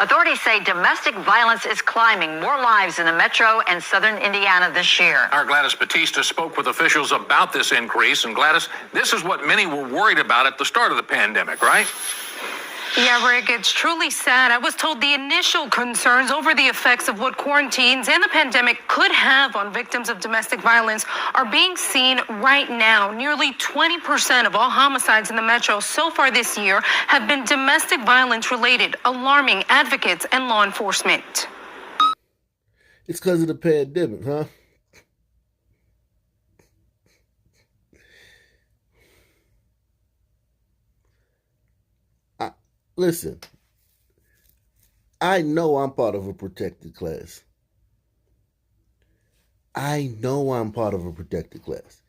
Authorities say domestic violence is climbing. More lives in the metro and southern Indiana this year. Our Gladys Batista spoke with officials about this increase. And Gladys, this is what many were worried about at the start of the pandemic, right? Yeah, Rick, it's truly sad. I was told the initial concerns over the effects of what quarantines and the pandemic could have on victims of domestic violence are being seen right now. Nearly 20% of all homicides in the metro so far this year have been domestic violence related, alarming advocates and law enforcement. It's because of the pandemic, huh? Listen, I know I'm part of a protected class. I know I'm part of a protected class.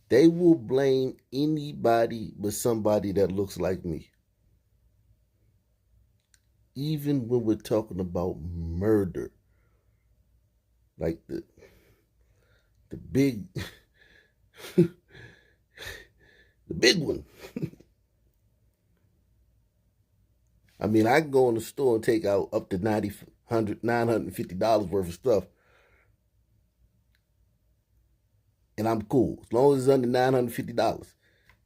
They will blame anybody but somebody that looks like me. Even when we're talking about murder. Like the big, the big one. I mean, I can go in the store and take out up to $950 worth of stuff. And I'm cool. As long as it's under $950.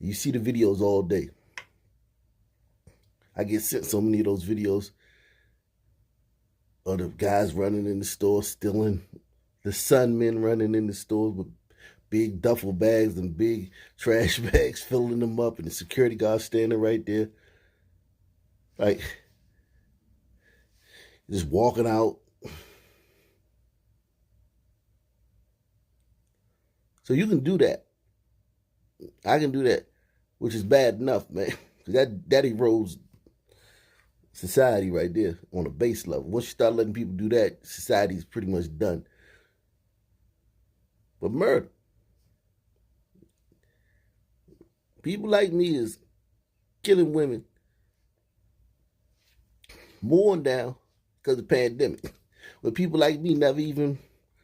You see the videos all day. I get sent so many of those videos of the guys running in the store, stealing, the Sunmen running in the stores with big duffel bags and big trash bags, filling them up, and the security guard standing right there. Like, just walking out. So you can do that. I can do that, which is bad enough, man. Because that erodes society right there on a base level. Once you start letting people do that, society's pretty much done. But murder. People like me is killing women. More down because of the pandemic. When people like me never even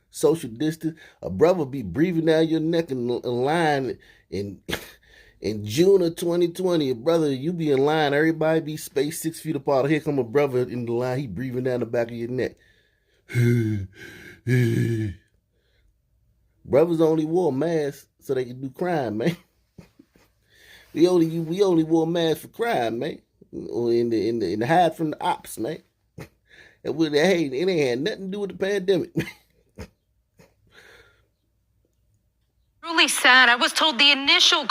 social distance, a brother be breathing down your neck in line in June of 2020. A brother, you be in line, everybody be spaced 6 feet apart. Here come a brother in the line, he breathing down the back of your neck. Brothers only wore masks so they could do crime, man. We only wore masks for crime, man. Or in the hide from the ops, man. And hey, it ain't had nothing to do with the pandemic. Truly sad. I was told the initial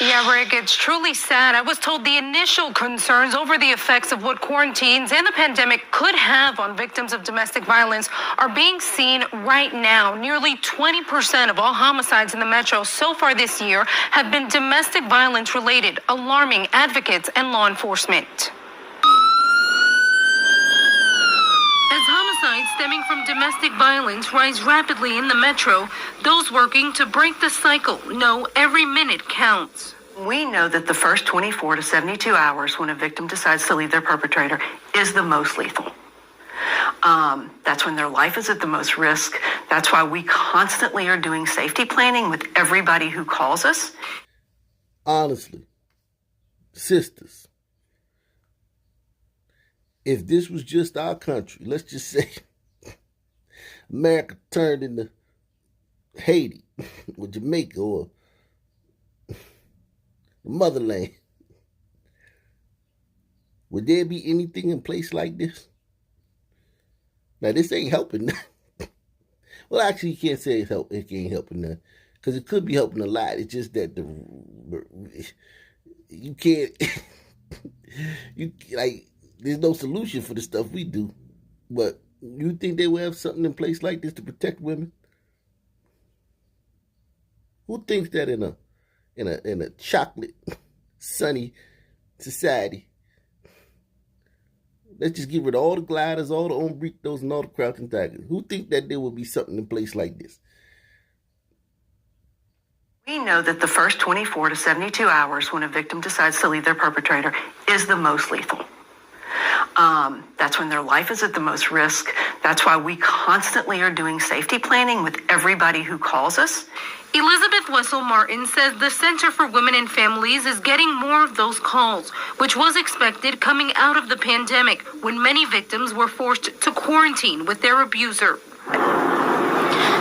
Yeah, Rick, it's truly sad. I was told the initial concerns over the effects of what quarantines and the pandemic could have on victims of domestic violence are being seen right now. Nearly 20% of all homicides in the metro so far this year have been domestic violence related, alarming advocates and law enforcement. As homicides stemming from domestic violence rise rapidly in the metro, those working to break the cycle know every minute counts. We know that the first 24 to 72 hours when a victim decides to leave their perpetrator is the most lethal. That's when their life is at the most risk. That's why we constantly are doing safety planning with everybody who calls us. Honestly, sisters, if this was just our country, let's just say America turned into Haiti or Jamaica or the motherland, would there be anything in place like this? Now, this ain't helping. Well, actually, you can't say it ain't helping none, because it could be helping a lot. It's just that you can't, there's no solution for the stuff we do. But you think they will have something in place like this to protect women? Who thinks that in a chocolate, sunny society? Let's just get rid of all the gliders, all the hombritos, and all the crouching tigers. Who think that there will be something in place like this? We know that the first 24 to 72 hours when a victim decides to leave their perpetrator is the most lethal. That's when their life is at the most risk. That's why we constantly are doing safety planning with everybody who calls us. Elizabeth Wessel Martin says the Center for Women and Families is getting more of those calls, which was expected coming out of the pandemic when many victims were forced to quarantine with their abuser.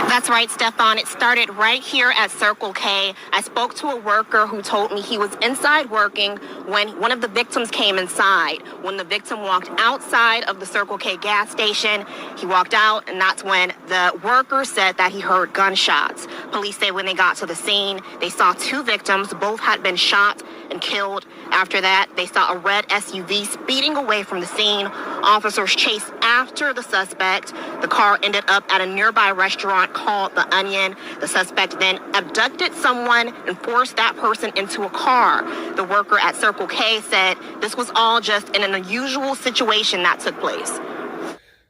That's right, Stefan. It started right here at Circle K. I spoke to a worker who told me he was inside working when one of the victims came inside. When the victim walked outside of the Circle K gas station, he walked out, and that's when the worker said that he heard gunshots. Police say when they got to the scene, they saw two victims. Both had been shot and killed. After that, they saw a red SUV speeding away from the scene. Officers chased after the suspect. The car ended up at a nearby restaurant called The Onion. The suspect then abducted someone and forced that person into a car. The worker at Circle K said this was all just in an unusual situation that took place.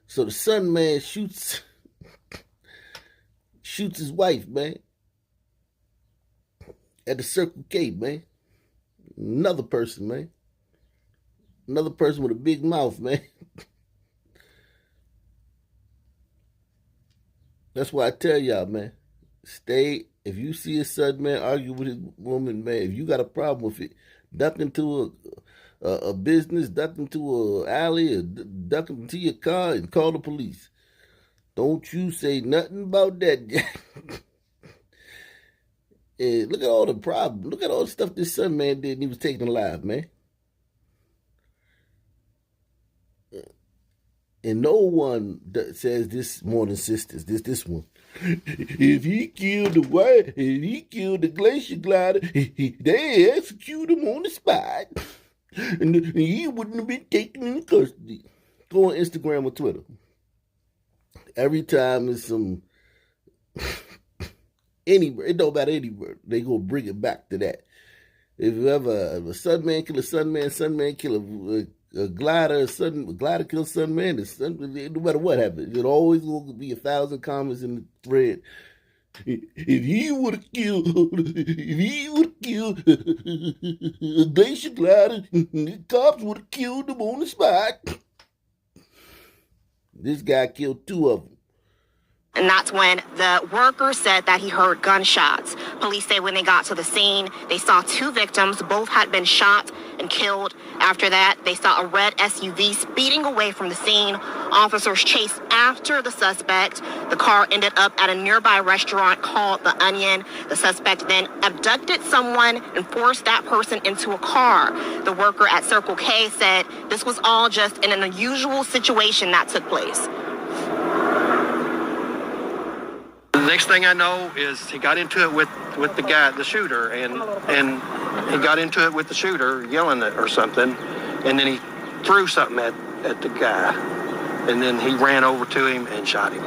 So the son man shoots his wife, man, at the Circle K, man. Another person, man. Another person with a big mouth, man. That's why I tell y'all, man. Stay. If you see a son, man, argue with his woman, man, if you got a problem with it, duck into a business, duck into an alley, or duck into your car and call the police. Don't you say nothing about that. And look at all the problems. Look at all the stuff this son man did and he was taken alive, man. And no one says this more than sisters. This one. If he killed the wife, if he killed the glacier glider, they execute him on the spot. And he wouldn't have been taken into custody. Go on Instagram or Twitter. Every time there's some... it don't matter anywhere. They gonna bring it back to that. If a son man kill a son man kill a glider, a glider kill a son man, no matter what happens, it always gonna be 1,000 comments in the thread. If he would have killed a glacier glider, the cops would have killed him on the spot. This guy killed 2 of them. And that's when the worker said that he heard gunshots. Police say when they got to the scene, they saw 2 victims. Both had been shot and killed. After that, they saw a red SUV speeding away from the scene. Officers chased after the suspect. The car ended up at a nearby restaurant called The Onion. The suspect then abducted someone and forced that person into a car. The worker at Circle K said this was all just in an unusual situation that took place. The next thing I know is he got into it with the guy, the shooter, and he got into it with the shooter, yelling it or something, and then he threw something at the guy, and then he ran over to him and shot him.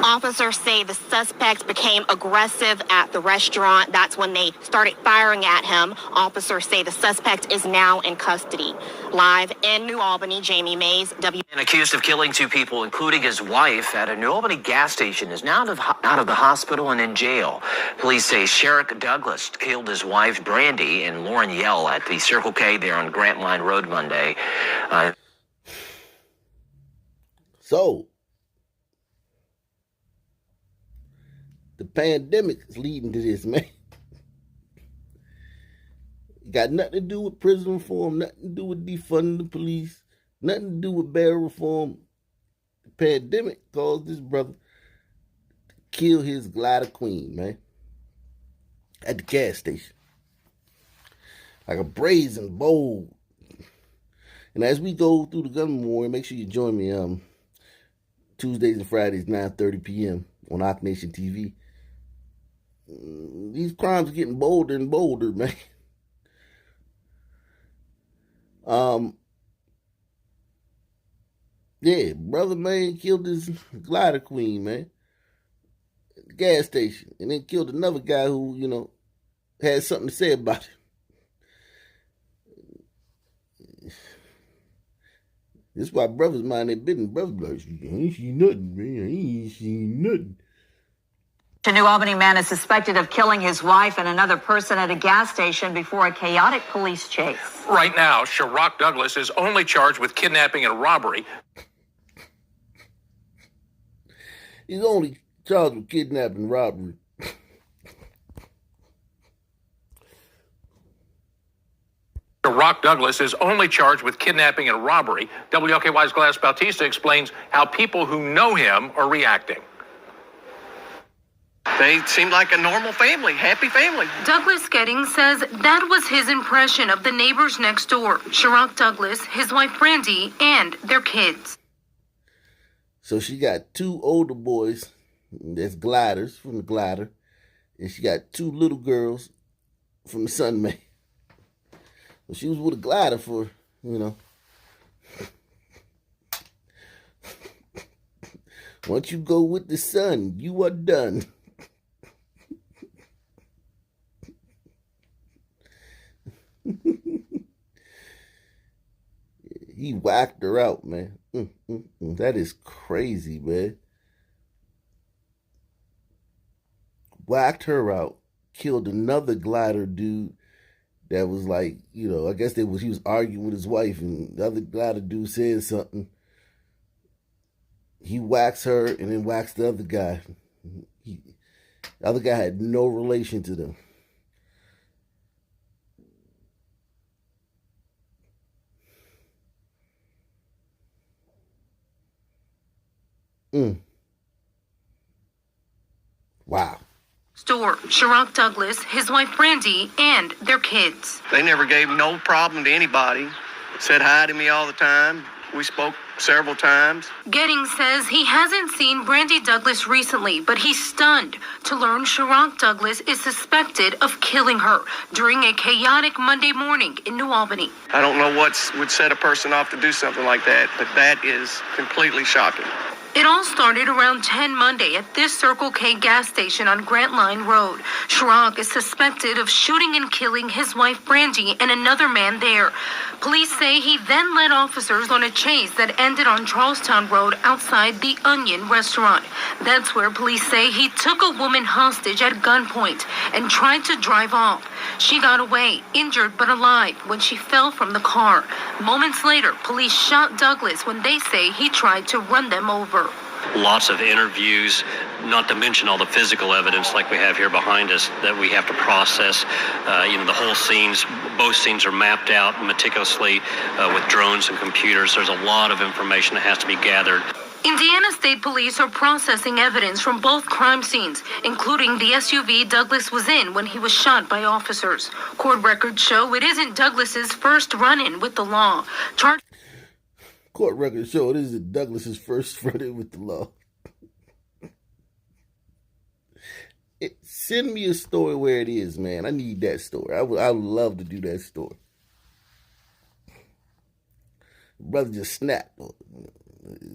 Officers say the suspect became aggressive at the restaurant. That's when they started firing at him. Officers say the suspect is now in custody. Live in New Albany, Jamie Mays, W. And accused of killing 2 people, including his wife, at a New Albany gas station, is now out of the hospital and in jail. Police say Sherrick Douglas killed his wife, Brandy, and Lauren Yell at the Circle K there on Grant Line Road Monday. The pandemic is leading to this, man. It got nothing to do with prison reform, nothing to do with defunding the police, nothing to do with bail reform. The pandemic caused this brother to kill his glider queen, man, at the gas station. Like a brazen, bold. And as we go through the gun memorial, make sure you join me Tuesdays and Fridays, 9:30 p.m. on Ock Nation TV. These crimes are getting bolder and bolder, man. Yeah, brother, man, killed his glider queen, man, at the gas station, and then killed another guy who, had something to say about it. This is why brothers mind their business. Brothers like, I ain't seen nothing, man. I ain't seen nothing. A New Albany man is suspected of killing his wife and another person at a gas station before a chaotic police chase. Right now, Sherrick Douglas is only charged with kidnapping and robbery. He's only charged with kidnapping and robbery. Rock Douglas is only charged with kidnapping and robbery. WLKY's Gladys Bautista explains how people who know him are reacting. They seemed like a normal family, happy family. Douglas Getting says that was his impression of the neighbors next door, Sherrock Douglas, his wife Brandy, and their kids. So she got 2 older boys, that's gliders from the glider, and she got 2 little girls from the Sunman. So she was with a glider for, once you go with the sun, you are done. He whacked her out, man. That is crazy, man. Whacked her out. Killed another glider dude that was like, I guess he was arguing with his wife, and the other glider dude said something. He whacks her and then whacks the other guy. The other guy had no relation to them. Wow. Store, Sherrock Douglas, his wife Brandy, and their kids. They never gave no problem to anybody. Said hi to me all the time. We spoke several times. Getting says he hasn't seen Brandy Douglas recently, but he's stunned to learn Sherrock Douglas is suspected of killing her during a chaotic Monday morning in New Albany. I don't know what would set a person off to do something like that, but that is completely shocking. It all started around 10 Monday at this Circle K gas station on Grant Line Road. Sherrock is suspected of shooting and killing his wife Brandy and another man there. Police say he then led officers on a chase that ended on Charlestown Road outside the Onion restaurant. That's where police say he took a woman hostage at gunpoint and tried to drive off. She got away, injured but alive, when she fell from the car. Moments later, police shot Douglas when they say he tried to run them over. Lots of interviews, not to mention all the physical evidence like we have here behind us that we have to process. The whole scenes, both scenes are mapped out meticulously with drones and computers. There's a lot of information that has to be gathered. Indiana State Police are processing evidence from both crime scenes, including the SUV Douglas was in when he was shot by officers. Court records show it isn't Douglas's first run-in with the law. Court records show it isn't Douglas's first run-in with the law. Send me a story where it is, man. I need that story. I would love to do that story. Brother just snapped.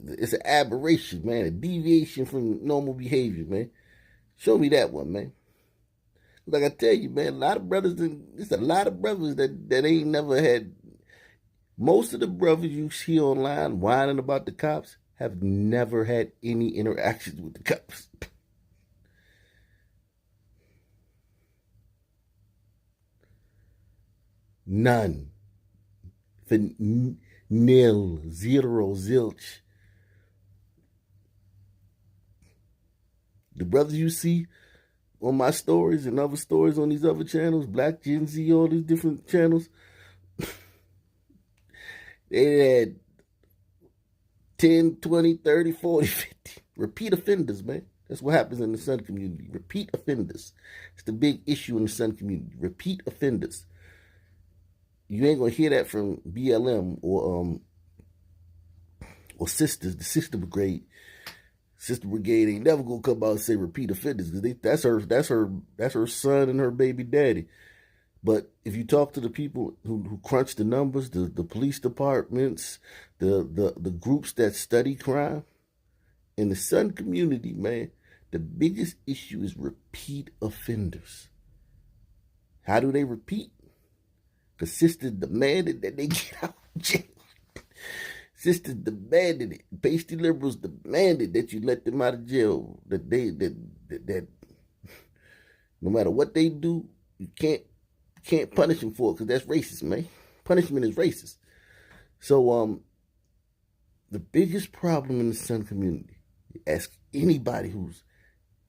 It's an aberration, man. A deviation from normal behavior, man. Show me that one, man. Like I tell you, man, it's a lot of brothers that ain't never had. Most of the brothers you see online whining about the cops have never had any interactions with the cops. None. Nil. Zero. Zilch. The brothers you see on my stories and other stories on these other channels, Black Gen Z, all these different channels, they had 10, 20, 30, 40, 50 repeat offenders, man. That's what happens in the Sun community. Repeat offenders. It's the big issue in the Sun community. Repeat offenders. You ain't gonna hear that from BLM or sisters, the sister brigade. Sister brigade ain't never gonna come out and say repeat offenders because that's her son and her baby daddy. But if you talk to the people who crunch the numbers, the police departments, the groups that study crime, in the Sun community, man, the biggest issue is repeat offenders. How do they repeat? Because sisters demanded that they get out of jail. Sisters demanded it. Pasty liberals demanded that you let them out of jail. That no matter what they do, you can't punish them for it because that's racist, man. Punishment is racist. So the biggest problem in the Sun community, ask anybody who's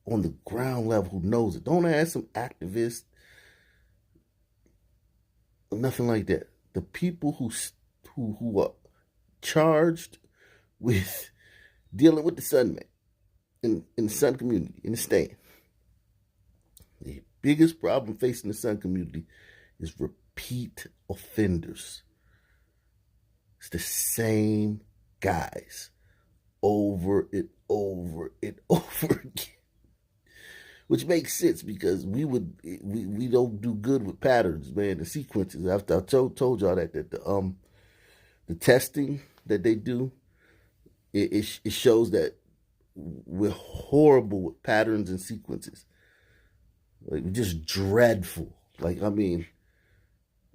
on the ground level who knows it. Don't ask some activists or nothing like that. The people who are charged with dealing with the Sun Man in the Sun community, in the stand. The biggest problem facing the Sun community is repeat offenders. It's the same guys over and over and over again. Which makes sense because we don't do good with patterns, man, the sequences. After I told y'all that the testing that they do, it shows that we're horrible with patterns and sequences. Like, just dreadful. Like, I mean,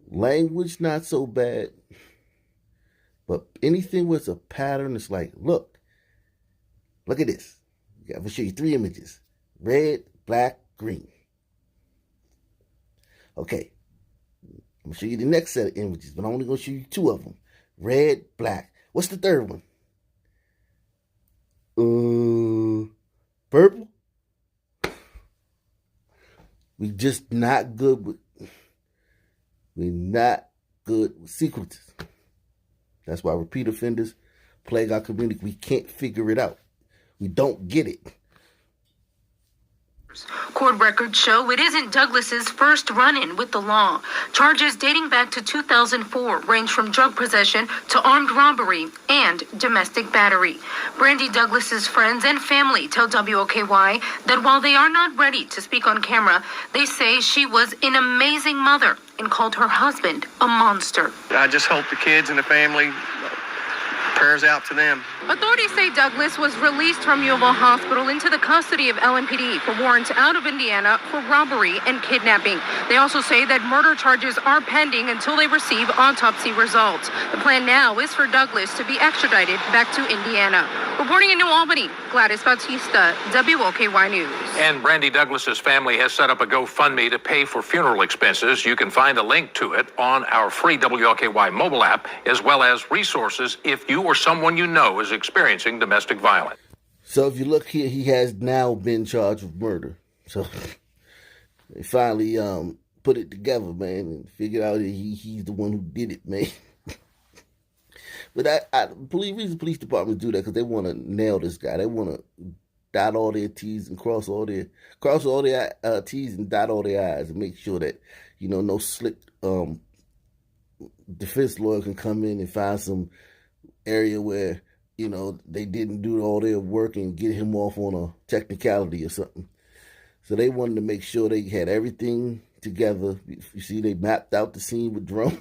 language not so bad, but anything with a pattern, it's like, look at this. I'm gonna show you 3 images: red, black, green. Okay, I'm gonna show you the next set of images, but I'm only gonna show you 2 of them: red, black. What's the third one? Purple. We're just not good with. We're not good with sequences. That's why repeat offenders plague our community. We can't figure it out. We don't get it. Court records show it isn't Douglas's first run-in with the law. Charges dating back to 2004 range from drug possession to armed robbery and domestic battery. Brandy Douglas's friends and family tell WOKY that while they are not ready to speak on camera, they say she was an amazing mother and called her husband a monster. I just hope the kids and the family, prayers out to them. Authorities say Douglas was released from U of L Hospital into the custody of LMPD for warrants out of Indiana for robbery and kidnapping. They also say that murder charges are pending until they receive autopsy results. The plan now is for Douglas to be extradited back to Indiana. Reporting in New Albany, Gladys Bautista, WOKY News. And Brandy Douglas's family has set up a GoFundMe to pay for funeral expenses. You can find a link to it on our free WOKY mobile app, as well as resources if you or someone you know is experiencing domestic violence. So if you look here, he has now been charged with murder. So they finally put it together, man, and figured out that he's the one who did it, man. But I believe the police departments do that because they want to nail this guy. They want to dot all their T's and cross all their T's and dot all their I's and make sure that, no slick defense lawyer can come in and find some area where, they didn't do all their work and get him off on a technicality or something. So they wanted to make sure they had everything together. You see, they mapped out the scene with drones.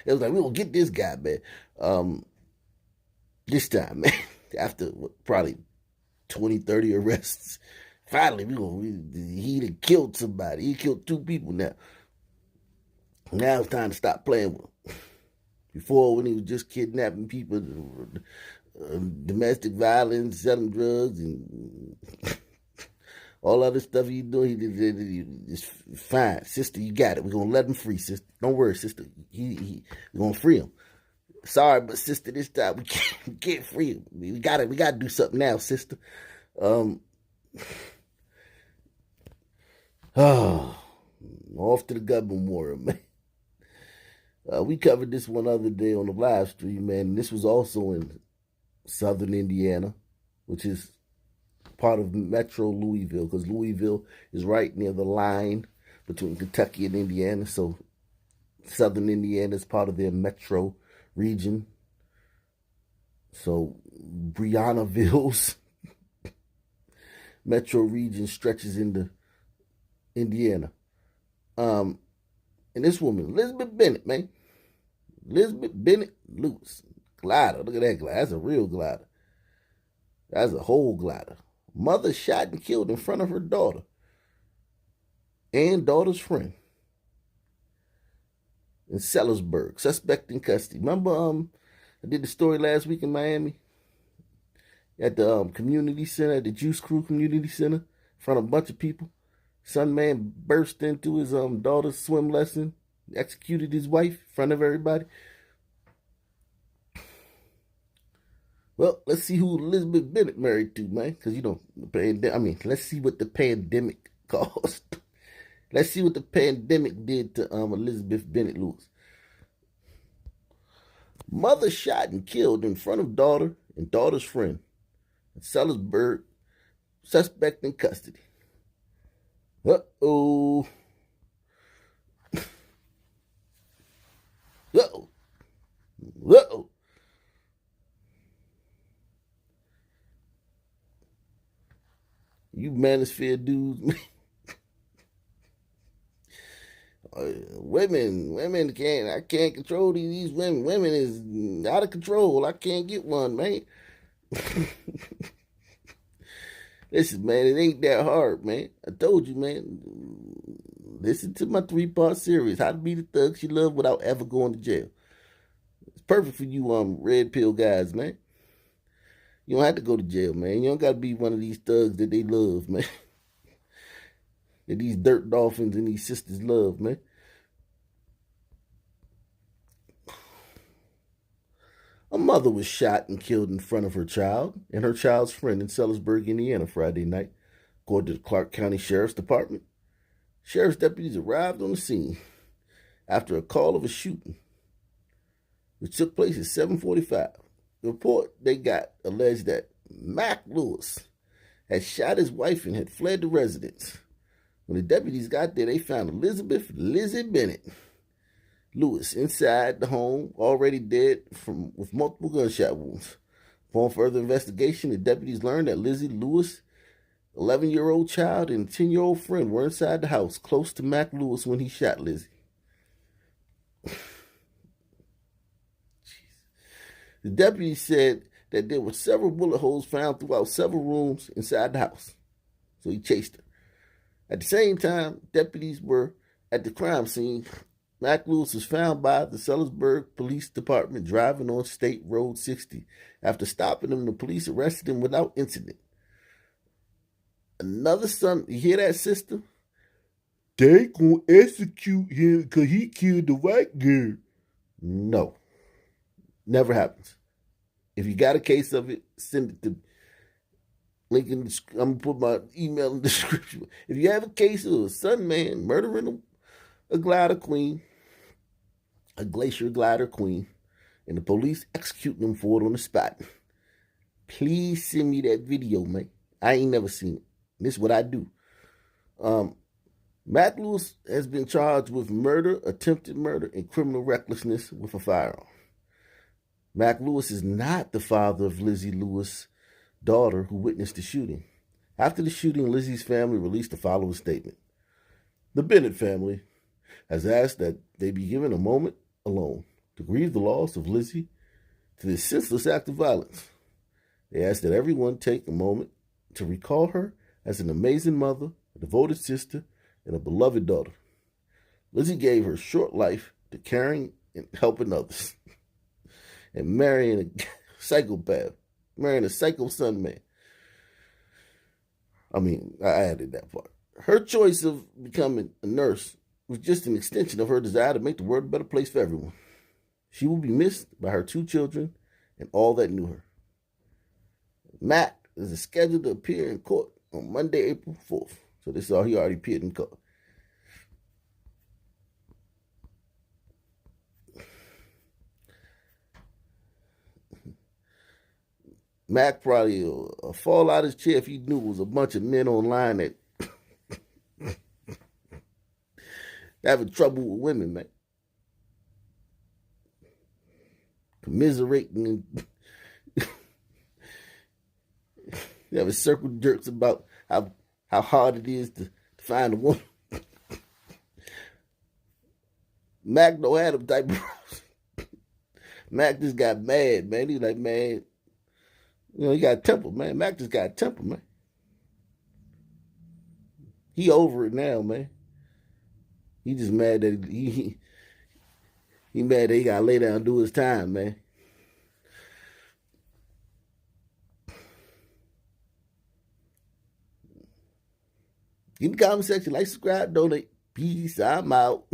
It was like, we're going to get this guy, man. This time, man, after probably 20, 30 arrests, finally, he done killed somebody. He killed 2 people now. Now it's time to stop playing with him. Before, when he was just kidnapping people, domestic violence, selling drugs, and all other stuff he doing, he just fine. Sister, you got it. We're going to let him free, sister. Don't worry, sister. We're going to free him. Sorry, but sister, this time we can't free him. We got to do something now, sister. Off to the gun memorial, man. We covered this one other day on the live stream, man. And this was also in southern Indiana, which is part of Metro Louisville, because Louisville is right near the line between Kentucky and Indiana. So southern Indiana is part of their metro region. So Briannaville's metro region stretches into Indiana. And this woman, Elizabeth Bennett, man. Elizabeth Bennett Lewis. Glider. Look at that glider. That's a real glider. That's a whole glider. Mother shot and killed in front of her daughter. And daughter's friend. In Sellersburg. Suspect in custody. Remember I did the story last week in Miami? At the community center, at the Juice Crew Community Center. In front of a bunch of people. Some man burst into his daughter's swim lesson, executed his wife in front of everybody. Well, let's see who Elizabeth Bennett married to, man. Because, let's see what the pandemic caused. Let's see what the pandemic did to Elizabeth Bennett Lewis. Mother shot and killed in front of daughter and daughter's friend in Sellersburg. Suspect in custody. Uh-oh. Uh-oh. Uh-oh. You manosphere dudes. Women I can't control these women. Women is out of control. I can't get one, man. Listen, man, it ain't that hard, man. I told you, man. Listen to my 3-part series, How to Be the Thug She Loved Without Ever Going to Jail. It's perfect for you red pill guys, man. You don't have to go to jail, man. You don't got to be one of these thugs that they love, man. That these dirt dolphins and these sisters love, man. A mother was shot and killed in front of her child and her child's friend in Sellersburg, Indiana, Friday night, according to the Clark County Sheriff's Department. Sheriff's deputies arrived on the scene after a call of a shooting, which took place at 7:45. The report they got alleged that Mac Lewis had shot his wife and had fled the residence. When the deputies got there, they found Elizabeth Lizzie Bennett Lewis inside the home, already dead with multiple gunshot wounds. Upon further investigation, the deputies learned that Lizzie Lewis, 11-year-old child, and 10-year-old friend were inside the house close to Mac Lewis when he shot Lizzie. The deputies said that there were several bullet holes found throughout several rooms inside the house, so he chased her. At the same time, deputies were at the crime scene. Mac Lewis was found by the Sellersburg Police Department driving on State Road 60. After stopping him, the police arrested him without incident. Another son, you hear that, sister? They gonna execute him because he killed the white girl. No. Never happens. If you got a case of it, send it to me. Link in the, I'm going to put my email in the description. If you have a case of a son man murdering a glider queen, a glacier glider queen, and the police executing them for it on the spot, please send me that video, man. I ain't never seen it. This is what I do. Mac Lewis has been charged with murder, attempted murder, and criminal recklessness with a firearm. Mac Lewis is not the father of Lizzie Lewis' daughter who witnessed the shooting. After the shooting, Lizzie's family released the following statement. The Bennett family has asked that they be given a moment alone to grieve the loss of Lizzie to this senseless act of violence. They ask that everyone take a moment to recall her as an amazing mother, a devoted sister, and a beloved daughter. Lizzie gave her short life to caring and helping others and marrying a psychopath. Marrying a psycho son man. I added that part. Her choice of becoming a nurse was just an extension of her desire to make the world a better place for everyone. She will be missed by her 2 children and all that knew her. Matt is scheduled to appear in court on Monday, April 4th. So this is all he already appeared in court. Mac probably will fall out of his chair if he knew it was a bunch of men online that having trouble with women, man. Commiserating and having circle jerks about how hard it is to find a woman. Mac don't have them type of problems. Mac just got mad, man. He's like, man, he got a temper, man. Mac just got a temper, man. He over it now, man. He just mad that he mad that he gotta lay down and do his time, man. Get in the comment section, like, subscribe, donate. Peace. I'm out.